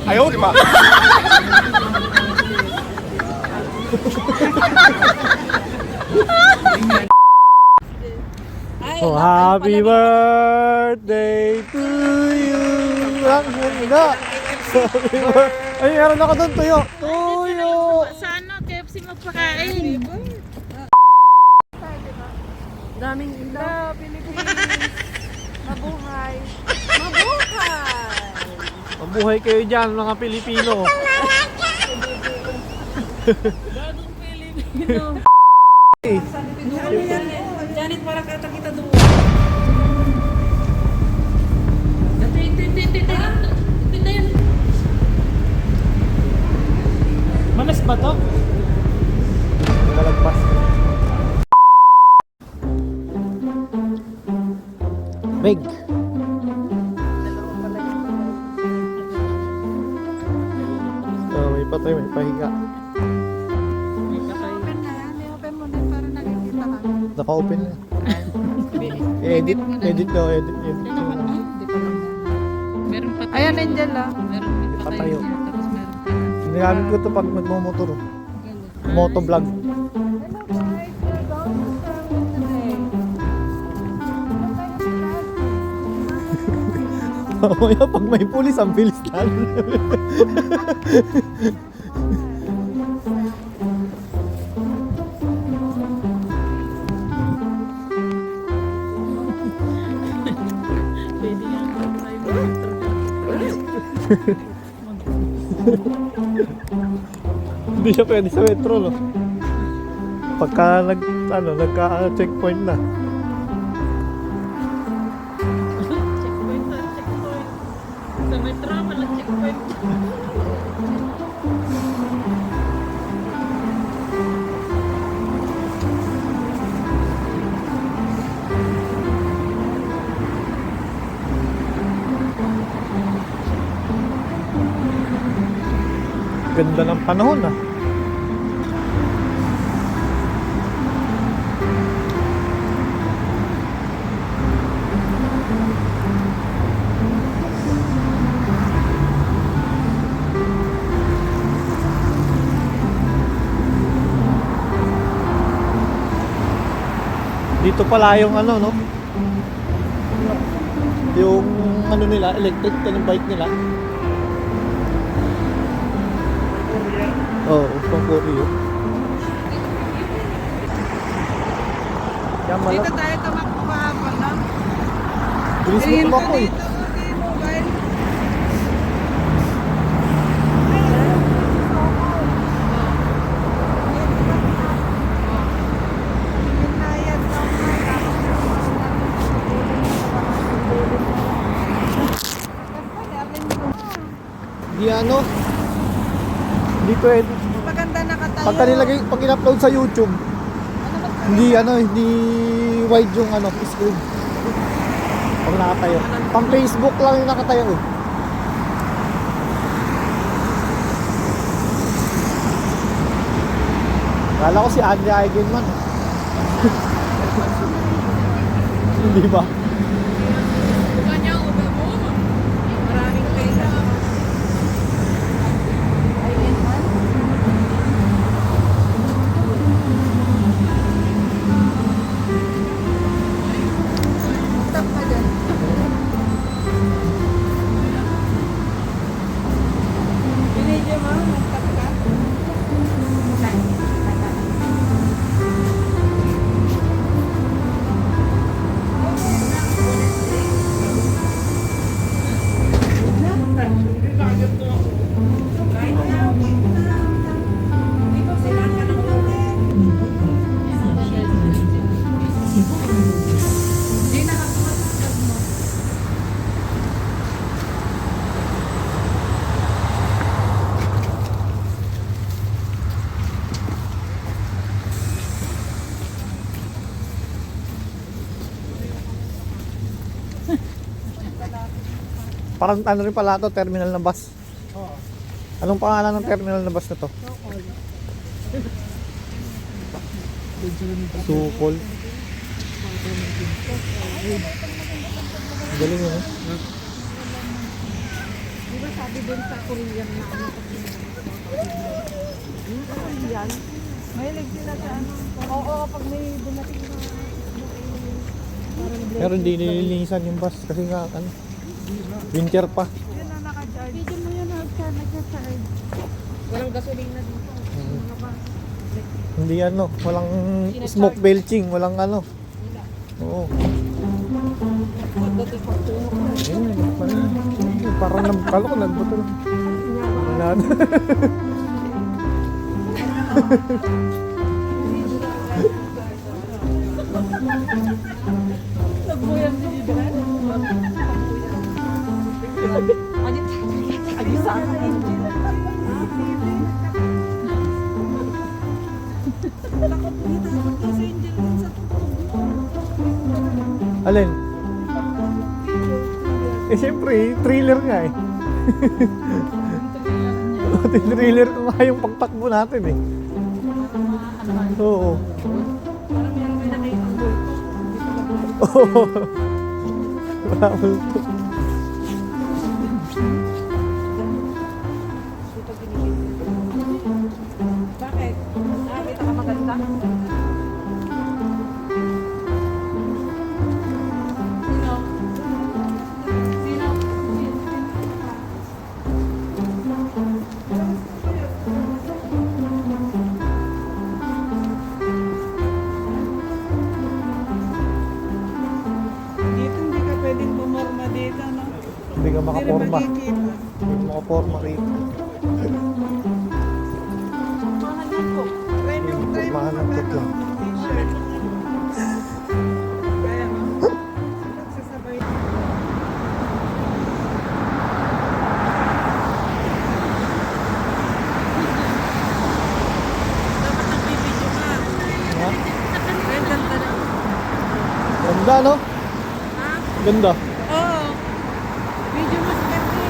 哎呦我的妈！ Oh, happy birthday to you. Ang handa. Happy birthday. Ay, meron ako doon, tuyo. Tuyo. Sa ano, KFC magpakain. Daming ilaw, Pilipinas. Mabuhay. Mabuhay! Mabuhay kayo dyan, mga Pilipino. Bagong Pilipino. Janet, para kata kita doon. Tinda yun. Manas ba to? Nalagpas. Big. May patay, may pahiga. Open na yan. I-open mo din para nakikita ka. Naka-open na. Edit daw, edit. Meron pa tayo. Ayan, Angel ah. Meron pa Patayo. tayo. Tapos meron pa. Ginagamit ko to pag nagmumotor. Motovlog. Hello guys, we're going to travel today. Mamaya pag may pulis, ang bilis lang. Pwede yan. Hindi siya pwede sa metro, no? Pagka nagka-checkpoint na. Checkpoint sa checkpoint. Sa metro, walang checkpoint. Ganda ng panahon, ah. Dito pala yung ano, no? Yung ano nila, electric ng bike nila. Oo, pang Korea. Yan Dito malap. tayo tumakbo kahapon, no? Bilis mo tumakbo eh. Dito, mobile. Hinayad lang Di ano? Hindi pwede. maganda nakatayo. Pagka nilagay, pag in-upload sa YouTube, hindi hindi wide yung screen. Pag nakatayo. Pang Facebook lang yung nakatayo eh. Kala ko si Andy Eigenman. Hindi ba? Kanya, uba mo. Maraming pera. Stop ka dyan. Binidyo mo, mag-stop ka. Parang ano rin pala to, terminal na bus. Anong pangalan ng terminal na bus na to? Sukol. Galing yun, eh. ba sabi doon sa Korean na ano kasi Korean? Mahilig sila sa ano. Oo, pag may dumating na parang Pero hindi nililinisan yung bus kasi nga ano, winter pa. yun na naka-charge. Video mo yun nagka-charge. Walang gasolina dito. Mga ba? Hindi ano, walang smoke belching, walang ano. Oo. Pagdating pa puno ko. Parang nagkalo ko nagbuto. Nada. Nagbuyan si Didran. Adi sa akin. Alin? Eh siyempre, thriller nga eh. Thriller nga yung pagtakbo natin eh. Oo. Parang meron kayo nakita ko. Oo. Wala multo. Bakit? Nakakita ka maganda? Sino? Sino? Dito hindi ka pwedeng bumorma dito, no? Hindi ka makaporma. Hindi rin makikita. Hindi ka makaporma rito. Mahal yan po. Try mo Mahal ang mag- tutlang. t-shirt. Kaya mo. Nagsasabay. Dapat nagbibideo ka. Ha? Ay, ganda na. Ganda no? Ha? Ganda. Oo. Video mo sa kasi.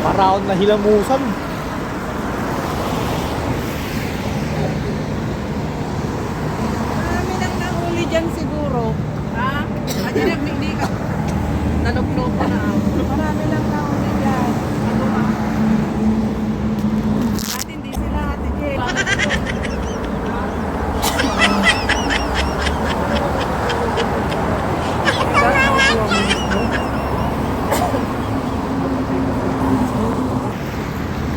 Paraon na hilamusan. Marami nang nahuli dyan siguro. Ha? Adi nagmigdi ka. Nalog-log pa na ako. Marami lang nahuli dyan. Ano ha? At hindi sila Ate Jay.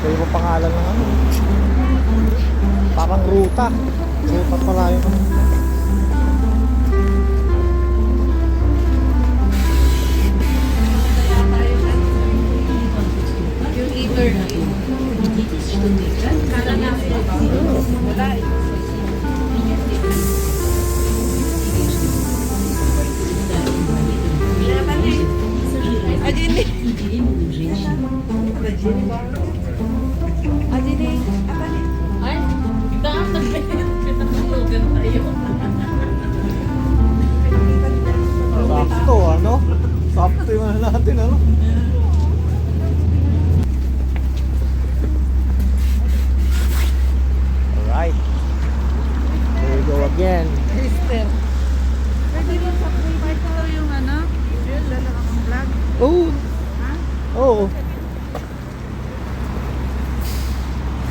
Kaya yung pangalan ng ano. Parang ruta. Ruta pala yun. Yung liver. Kala na wala eh. Ajini. Ajini. Ay, daan nagbigay. Pinatulugan tayo. Sakto ano? Sakto yung ano natin ano? Alright. There we go again. Sister. Pwede rin sa free bike ko yung ano? Yun, dala akong vlog. Oh! Ha? Oo.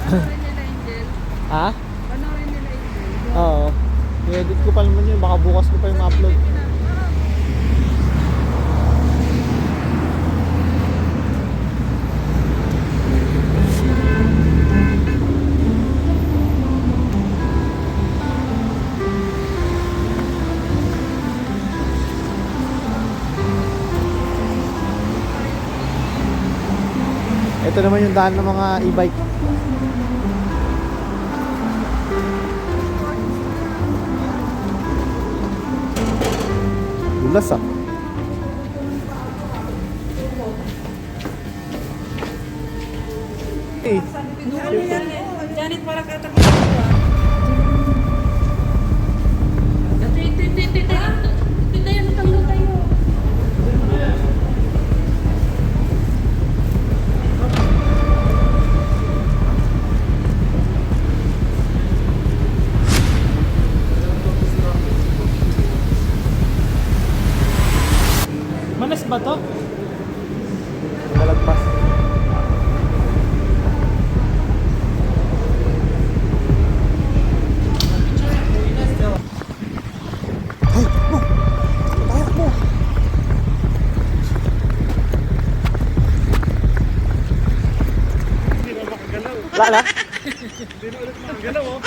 Panoorin nila Angel. Ha? Panoorin nila Angel. Oo. I-edit ko pa naman yun. Baka bukas ko pa yung upload. Ito naman yung daan ng mga e-bike. Dulas ah. Eh, Janet, parang katakot ko ah. Tindayan na tayo. ba to? Malagpas. Ay, mo! Tayak mo! Wala na? Hindi na ulit makagalaw, oh.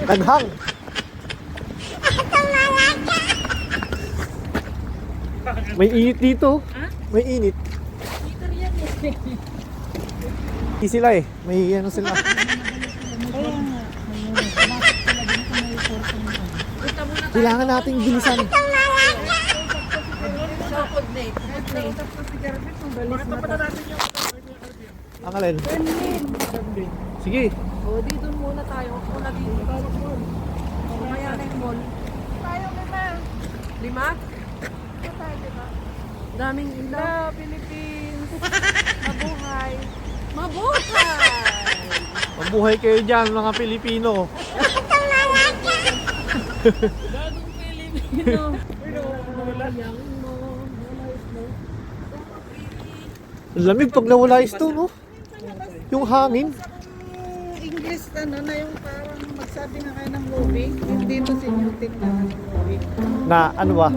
Naghang! May init dito. May init. Hindi sila eh. May ano sila. Kailangan nating bilisan. Ang alin? Sige. O, dito muna tayo. Muna dito. Mamaya na yung mall. Lima? Daming ilaw. Philippines. Mabuhay. Mabuhay! Mabuhay kayo dyan mga Pilipino. Bagong Pilipino. Ang lamig pag nawala yung stone, no? Yung hangin. English na yung parang magsabi na kayo ng movie. Hindi to sinutin na movie. Na ano ba?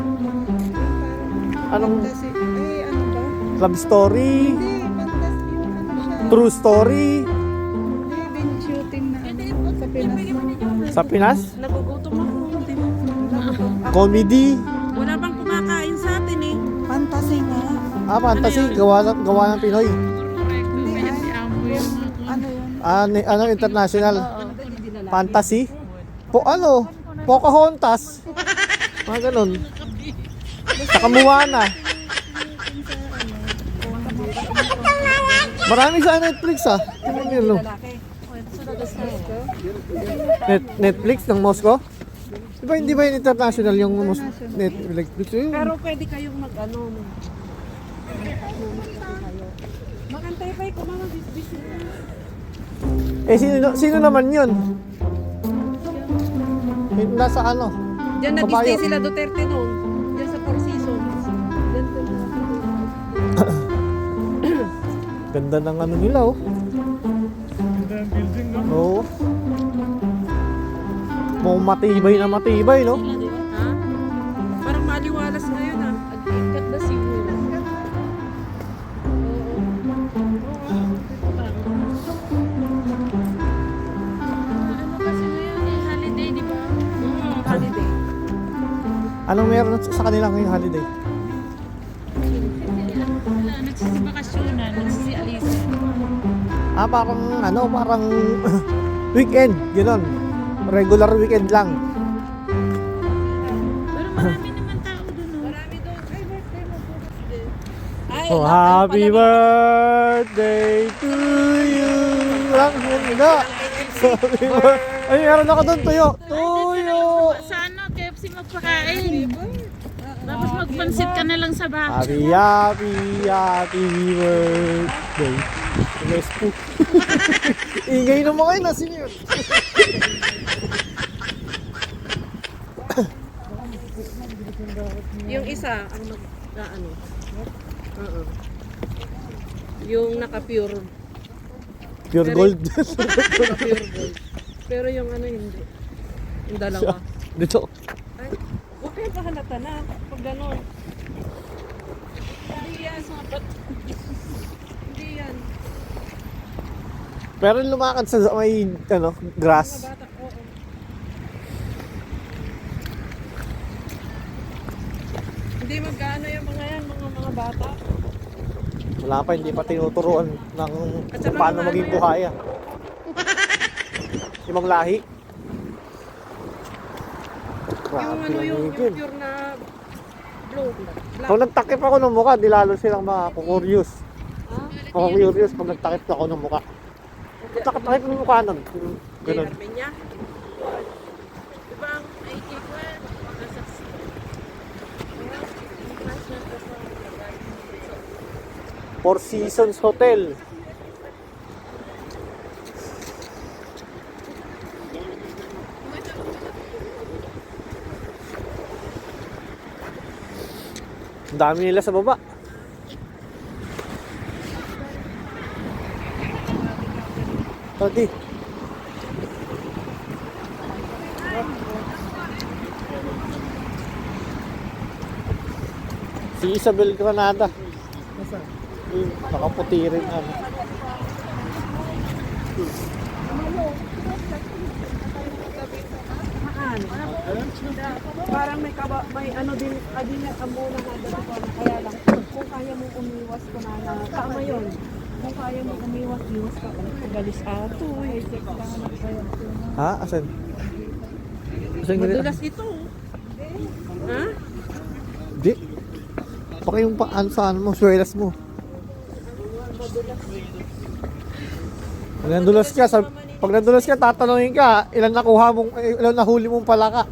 Anong Fantasy. Ay, ano ba? love story? Hindi, fantasy yung ano siya. True story? Hindi, din shooting na ano, sa Pinas. Sa Pinas? Nagugutom ako. Comedy? Wala bang kumakain sa atin eh. Fantasy nga. Fantasy. Gawa ng Pinoy. Hindi, ay, ano yun? Ano, international? Fantasy? Pocahontas? Mga ganun. Saka Moana. Marami sa Netflix ah. Ano? Netflix ng Moscow? Hindi ba yung international yung Netflix? Pero pwede kayong mag-ano. Magantay-pay ko mga bisbis. Eh, sino naman yun? Nasa ano? Diyan nag-stay Kabayo. sila Duterte noon. Diyan sa Four Seasons. Diyan sila. Ganda ng ano nila oh. Ganda ang building, no? Oo. Mukhang matibay, no? Ha? Parang maliwalas ngayon ha. Ang ganda siguro. Ano kasi ngayon eh, holiday, di ba? Holiday. Anong meron sa kanila ngayong holiday? Wala, nagsisibakasyonan, nagsisialisan. Parang weekend, gano'n. Regular weekend lang. Pero marami naman tao doon, no? Marami doon. Ay, birthday mo po. Ay, Oh, happy birthday to you. Lang handa. Happy birthday. Ay, meron ako doon, tuyo. Tuyo. Sa ano, KFC magpakain. Tapos magpansit ka na lang sa bahay. Happy birthday. Yes po. Ingay naman kayo na senior. yung isa, ang ano. Yung naka-pure. Pure Pero- gold. Naka-pure gold. Pero yung ano, hindi. Yung dalawa. Dito. Ay, huwag kayo pahalata na. Pag gano'n. Hindi yan. Hindi yan. Pero lumakad sa may grass. Mga bata, oo. Hindi magkano yung mga yan, mga bata. Wala pa, hindi pa tinuturuan ng At saka paano mga maging ano yan. buhaya. Ibang lahi. Yung ano yung pure na blue. Black. Kung nagtakip ako ng mukha, di lalo silang makaku-curious. Ha? Makaku-curious pag nagtakip ako ng mukha. Takip ng mukha nun. Kay Ganun. Armenia. Diba ang ID ko eh? Nasa Four Seasons Hotel. Ang dami nila sa baba. Todi. Si Isabel Granada. Nasaan? Nakaputi rin ano. Parang may ano din, na amuna nga daw ko. Kaya lang, kung kaya mong umiwas ko na tama yun. Kung kaya mong umiwas, iwas ka. Galis ato eh. Ha? Asan? Asan ganito? Madulas ito. Ha? Di. Baka yung ano sa ano mo, swelas mo. Pag nandulas ka, tatanungin ka, ilan nakuha mong, ilan nahuli mong palaka.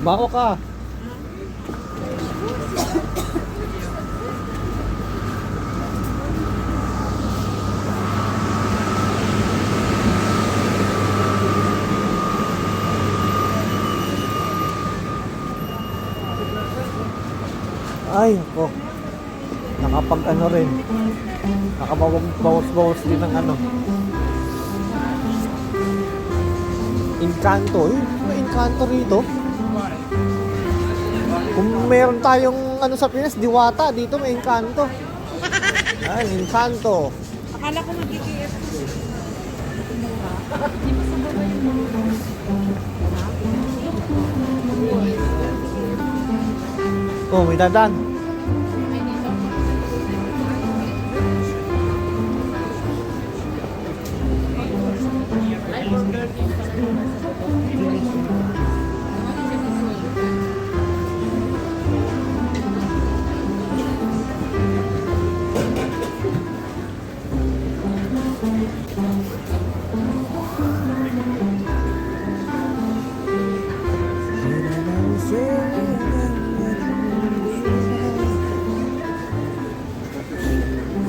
Bako ka. Ay, ako. Nakapag ano rin. Nakabawas din ng ano. Encanto. May Encanto rito. Kung meron tayong ano sa Pinas, Diwata. Dito may Encanto. Ay, Encanto. Akala ko mag-GF. Oh, may dadan.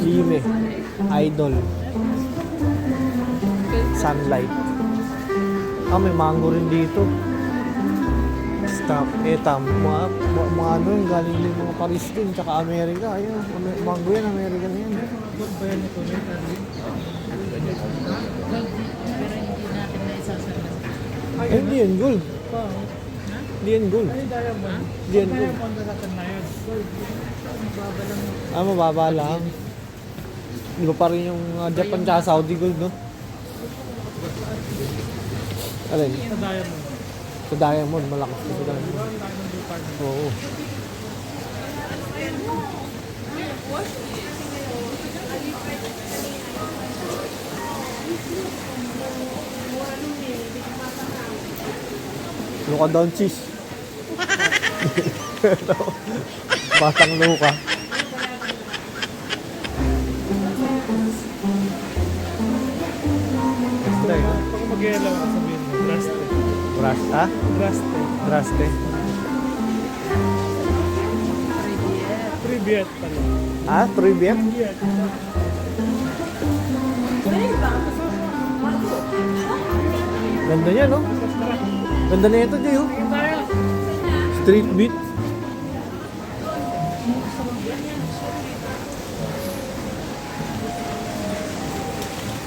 Jime, Idol, Sunlight. Ah, may mango rin dito. Stop, mga ano yung galing din mga Paris din, tsaka Amerika. Ayun, mango yan, Amerika na yan. Gold ba yan ito? May tali? Pero hindi natin na isasalan. Eh, hindi yan gold. Hindi yan gold. Ay, diamond. Hindi yan gold. Diamond na natin na yun. Ah, mababa lang. Di ba pa rin yung Japan tsaka Saudi gold, no? Alin? Sa diamond. Sa diamond, malakas na sa diamond. Diamond department. Oo. Luka Doncic. Batang Luka. Pag mag-yellow ako sabihin mo, Draste. Rasta? Draste. Draste. Triviet pala. Ah, Triviet? Triviet. Ganda niya, no? Ganda na ito, Jay, oh. Street beat.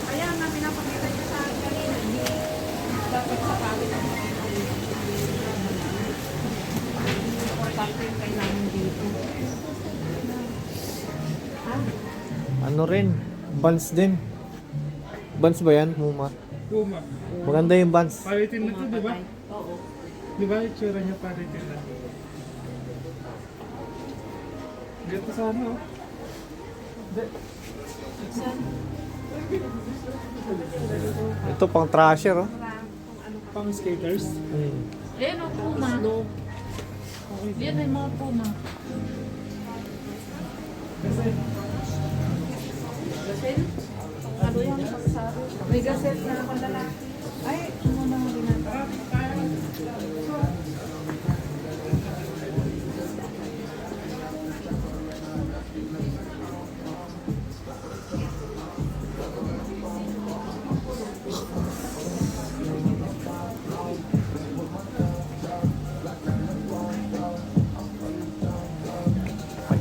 Kaya nga, pinapakita niya sa akin kanina. Hindi dapat sa kawin ang importante yung kailangan dito. Ano rin? Buns din. Buns ba yan, Muma? Puma. Maganda yung buns. Palitin na ito, di ba? Oo. Di ba itsura niya palitin na? Ganito sana, oh. Ito pang trasher, oh. Pang skaters. Ayan o, Puma. Yan may mga Puma. Ano yung pagsabi? May gaset na malalaki. Ay, muna mo ginagawa.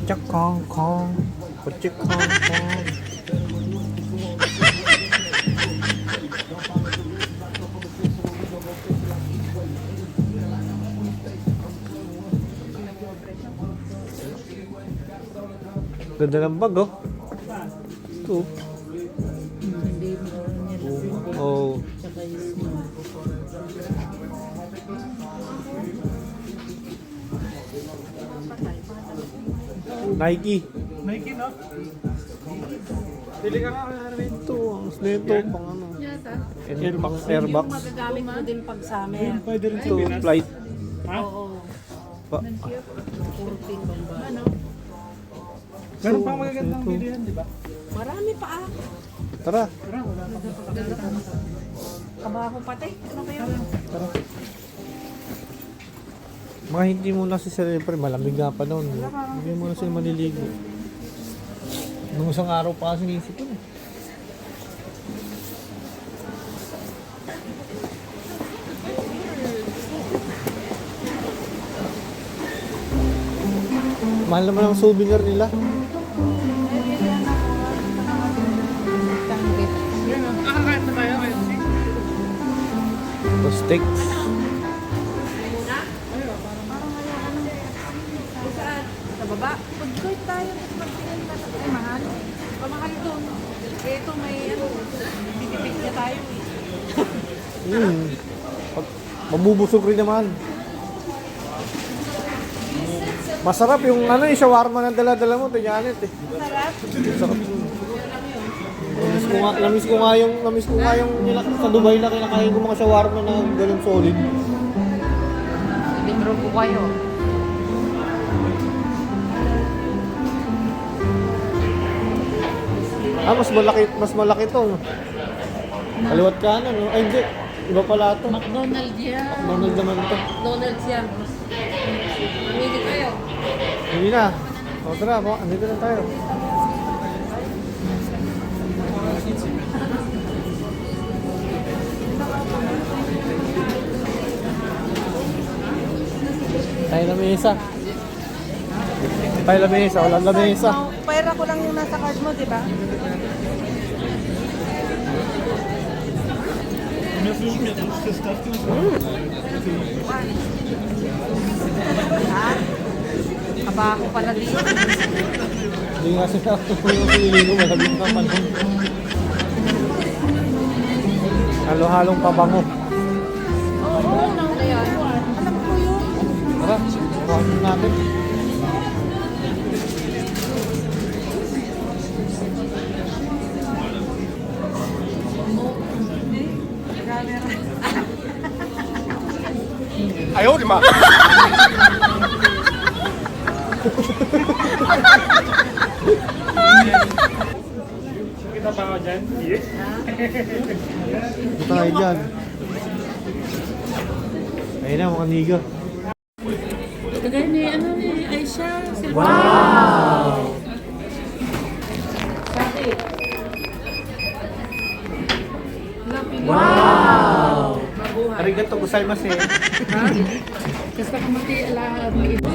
Pachak Kong Kong. Pachak Kong Kong. Ganda ng bag, oh. Ito. Oh. Nike. Nike, no? Pili ka nga, Arvin. Ito, ang nito pang ano. Pang Yung airbox. magagamit mo din pag summer. Ayun, pwede rin sa Ito, Pinas. flight. Ha? Oo. Pa. Kurting bamba. Ano? Meron pang magagandang bilihan, di ba? Marami pa ah. Tara. Tara, wala pa magagandang. Kabaho pati. Ano ba yun? Tara. Mga hindi muna si Siyempre, malamig nga pa noon. Hindi muna sila maliligo. Nung isang araw pa kasi sinisip ko. Mahal naman ang souvenir nila. Yun, nakakain na tayo. Ito, steaks. Saan? Sa baba? Food court tayo. Magtingin na sa ay mahal. Pamahal doon. Ito may ano. Bibig niya tayo eh. Mabubusog rin naman. Masarap yung ano yung shawarma na dala-dala mo, tinyanit eh. Sarap. Sarap. Namiss ko nga yung sa Dubai na kinakain ko mga shawarma na ganun solid. Libro ko kayo. Mas malaki to. No? Kaliwat ka no? Ay hindi, iba pala to. McDonald yan. McDonald naman to. Donald's yan. Mamili kayo. Hindi na. O tara, andito na tayo. Tayo na mesa. Tayo na mesa, walang lamesa. Pera ko lang yung nasa card mo, di ba? Kabaho pala dito. Hindi nga sila yung siniligo, malabing na panahon. Halo-halong pabango. Oo, ano yan? Alam ko yun. Tara, kuhanin natin. Kita pa ako dyan? Yes. Ito tayo dyan. Ayun na, mga niga. Kagaya ni, ano ni Aisha. Wow! Wow! Arigato gozaimasu eh. Kasi kumati ala may iba.